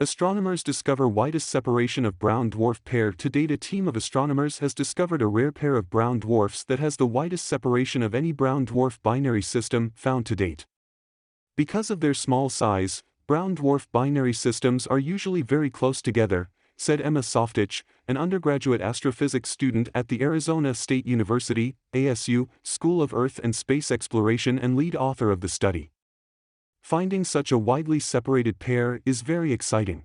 Astronomers discover widest separation of brown dwarf pair. To date, a team of astronomers has discovered a rare pair of brown dwarfs that has the widest separation of any brown dwarf binary system found to date. Because of their small size, brown dwarf binary systems are usually very close together, said Emma Softich, an undergraduate astrophysics student at the Arizona State University, ASU, School of Earth and Space Exploration and lead author of the study. Finding such a widely separated pair is very exciting.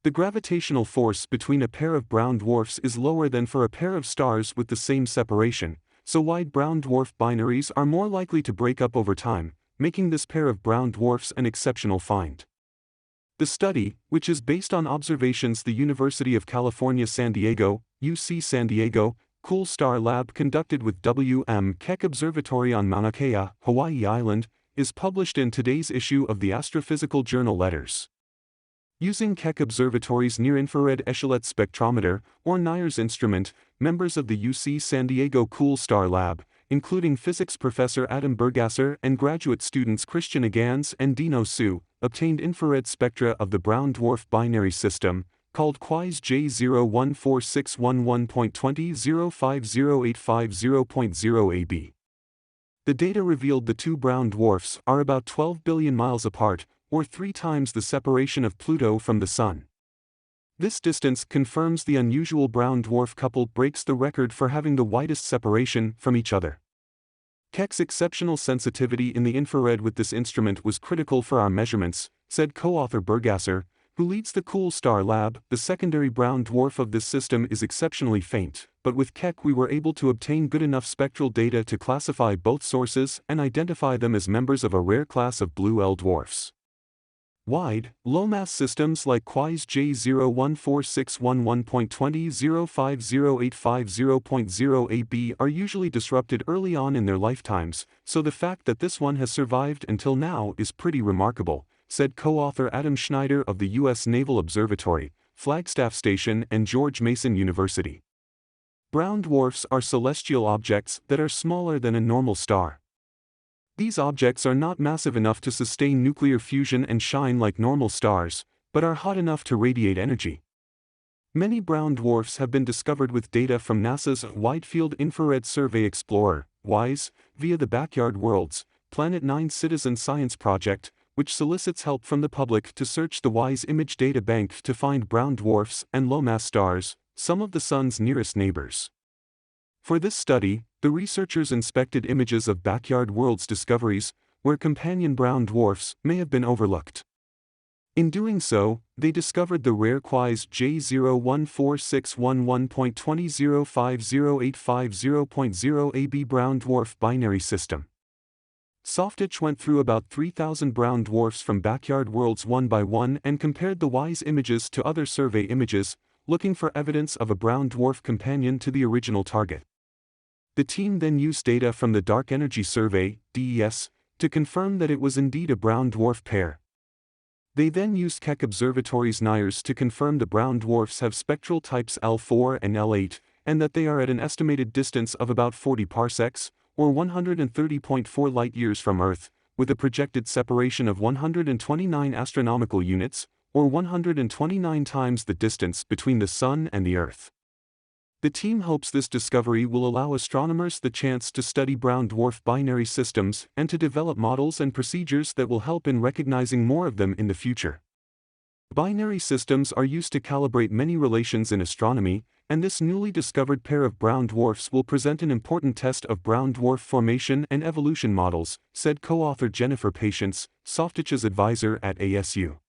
The gravitational force between a pair of brown dwarfs is lower than for a pair of stars with the same separation, so wide brown dwarf binaries are more likely to break up over time, making this pair of brown dwarfs an exceptional find. The study, which is based on observations the University of California San Diego, UC San Diego, Cool Star Lab conducted with W.M. Keck Observatory on Mauna Kea, Hawaii Island, is published in today's issue of the Astrophysical Journal Letters. Using Keck Observatory's Near-Infrared Echolette Spectrometer, or NIRS instrument, members of the UC San Diego Cool Star Lab, including physics professor Adam Burgasser and graduate students Christian Agans and Dino Su, obtained infrared spectra of the brown dwarf binary system, called QUIS J014611.20508550.0 AB. The data revealed the two brown dwarfs are about 12 billion miles apart, or 3 times the separation of Pluto from the Sun. This distance confirms the unusual brown dwarf couple breaks the record for having the widest separation from each other. Keck's exceptional sensitivity in the infrared with this instrument was critical for our measurements, said co-author Burgasser, who leads the Cool Star Lab. The secondary brown dwarf of this system is exceptionally faint, but with Keck we were able to obtain good enough spectral data to classify both sources and identify them as members of a rare class of blue L dwarfs. Wide, low-mass systems like QUIS J014611.20508550.0 AB are usually disrupted early on in their lifetimes, so the fact that this one has survived until now is pretty remarkable, said co-author Adam Schneider of the U.S. Naval Observatory, Flagstaff Station and George Mason University. Brown dwarfs are celestial objects that are smaller than a normal star. These objects are not massive enough to sustain nuclear fusion and shine like normal stars, but are hot enough to radiate energy. Many brown dwarfs have been discovered with data from NASA's Wide Field Infrared Survey Explorer, WISE, via the Backyard Worlds, Planet 9 citizen science project, which solicits help from the public to search the WISE image data bank to find brown dwarfs and low-mass stars, some of the Sun's nearest neighbors. For this study, the researchers inspected images of Backyard Worlds discoveries, where companion brown dwarfs may have been overlooked. In doing so, they discovered the rare QUIS J014611.20508550.0 AB brown dwarf binary system. Softich went through about 3,000 brown dwarfs from Backyard Worlds one by one and compared the WISE images to other survey images, looking for evidence of a brown dwarf companion to the original target. The team then used data from the Dark Energy Survey, DES, to confirm that it was indeed a brown dwarf pair. They then used Keck Observatory's NIRS to confirm the brown dwarfs have spectral types L4 and L8, and that they are at an estimated distance of about 40 parsecs, or 130.4 light-years from Earth, with a projected separation of 129 astronomical units, or 129 times the distance between the Sun and the Earth. The team hopes this discovery will allow astronomers the chance to study brown dwarf binary systems and to develop models and procedures that will help in recognizing more of them in the future. Binary systems are used to calibrate many relations in astronomy, and this newly discovered pair of brown dwarfs will present an important test of brown dwarf formation and evolution models, said co-author Jennifer Patience, Softich's advisor at ASU.